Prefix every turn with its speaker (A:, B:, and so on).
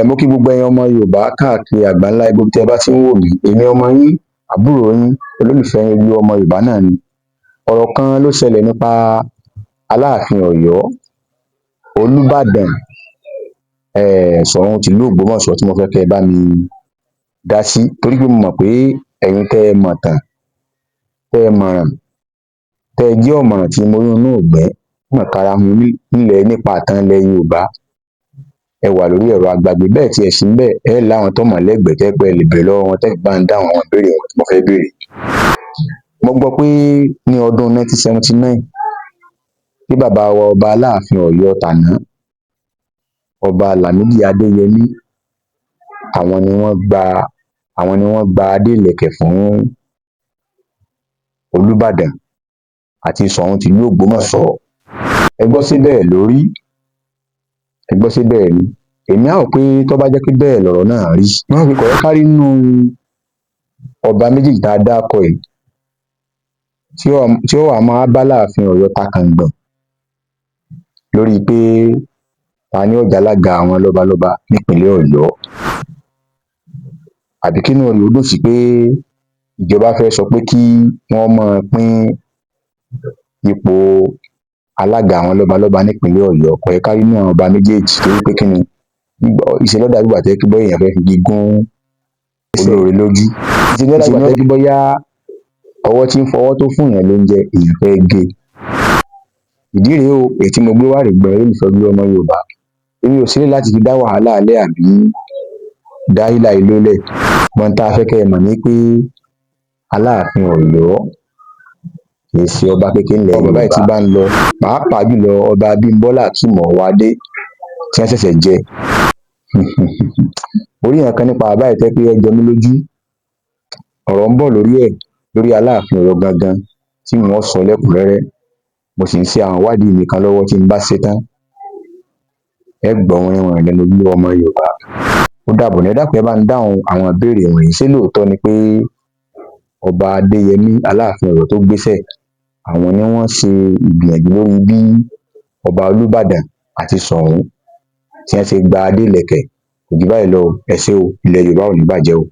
A: Mo kí gbogbo ẹ̀yin ọmọ Yorùbá káàkiri àgbáńlá ibi tí ẹ bá ti ń wò mí. Èmi ọmọ yín, àbúrò yín, olólùfẹ́ yín, Olú ọmọ Yorùbá náà ni. Ọ̀rọ̀ kan ló ṣẹlẹ̀ nípa Aláàfin Ọ̀yọ́, Olúbàdàn, Ṣọ̀ún tìlú Ògbómọ̀ṣọ́ tí mo fẹ́ kẹ́ ẹ bá mi dá sí. Torí pé mo mọ̀ pé ẹ̀yin tẹ́ ẹ mọ̀ tán, tẹ́ ẹ mọ̀ràn, tẹ́ ẹ jẹ́ ọ̀mọ̀ràn tí mo rí inú ògbẹ́ mọ̀ kára mu nílẹ̀ nípa ìtàn ilẹ̀ Yorùbá. Ẹ wà lórí ẹ̀rọ agbágbé bẹ́ẹ̀ tí ẹ sì ń bẹ̀ ẹ láwọn tó mọ̀ lẹ́gbẹ̀ẹ́ tẹ́ pé ẹ lè bèrè lọ́wọ́ wọn tẹ́ bá ń dáhùn àwọn ìbéèrè wọn tí mo fẹ́ béèrè. Mo gbọ́ pé ní ọdún 1979 tí bàbá wa ọba Aláàfin Ọ̀yọ́ tàná, ọba Lámídì Adéyẹmí, àwọn ni wọ́n gba adé ìlẹ̀kẹ̀ fún Olúbàdàn àti Ṣọ̀ún tìlú Ògbómọ̀ṣọ́. Ẹ gbọ́ sí bẹ́ẹ̀ lórí? Ẹ gbọ́ sí bẹ́ẹ̀ ni? Èmi á rò pé tó bá jẹ́ pé bẹ́ẹ̀ lọ̀rọ̀ náà rí, wọ́n fi kò yẹ ká rí nínú ọba méjèèjì tá a dárúkọ yìí tí ó wá máa bá Aláàfin Ọ̀yọ́ takàngbọ̀n lórí pé ta ni ó jẹ́ alága àwọn lọ́balọ́ba nípínlẹ̀ Ọ̀yọ́. Àbí kínú rẹ̀ ó dùn sí pé ìjọba fẹ́ sọ pé kí wọ́n máa pín ipò alága àwọn lọ́balọ́ba nípínlẹ̀ Ọ̀yọ́. Kò yẹ ká rí nínú àwọn ọba méjèèjì torí pé kíni ìṣe ló dàbí ìgbà tó jẹ́ pé bóyá èèyàn fẹ́ fi igi gún olóore lójú. Ìṣe ló dàbí ìgbà tó jẹ́ pé bóyá ọwọ́ tí ń fọwọ́ tó fún èèyàn lóúnjẹ èèyàn fẹ́ gé. Ìdí rèé o èyí tí mo gbé wá rèé gbọ́ olólùfẹ́ Olú ọmọ Yorùbá. Èmi ò sílẹ̀ láti fi dá wàhálà alẹ́ àbí dá hílàhílò lẹ̀. Ṣùgbọ́n tá a fẹ́ kẹ́ ẹ mọ̀ ni pé Aláàfin Ọ̀yọ́ kì í ṣe ọba kékeré ńlẹ̀ Yorùbá báyìí tí bá ń lọ, pàápàá jùlọ ọba Abímbọ́lá Àtúnmọ̀wádé tí wọ́n ṣẹ̀ṣẹ̀ jẹ. Orí nǹkan kan nípa bàbá yìí tẹ́ pé ó jọ mí lójú. Ọ̀rọ̀ ń bọ̀ lórí ẹ̀, lórí Aláàfin Ọ̀yọ́ gangan tí wọ́n sọ lẹ́kùnrẹ́rẹ́. Mo sì ń ṣe àwọn ìwádìí mi kan lọ́wọ́ tí n bá ṣe tán. Ẹ gbọ́ wìnrìnwìnrìn lẹ́nu Olú ọmọ Yorùbá. Ó dàbọ̀ ní ẹ dákun ẹ bá ń dáhùn àwọn ìbéèrè wọ̀nyí. Ṣé lóòótọ́ ni pé ọba Adéyẹmí Aláàfin Ọ̀yọ́ tó gbéṣẹ̀, àwọn ni wọ́n ṣe ìgbìyànjú lórí bí ọba Olúbàdàn àti Ṣọ̀ún tí wọ́n ṣe gba adé ìlẹ̀kẹ̀? Kò jù báyìí lọ o. Ẹ ṣé o, ilẹ̀ Yorùbá ò ní bàjẹ́ o.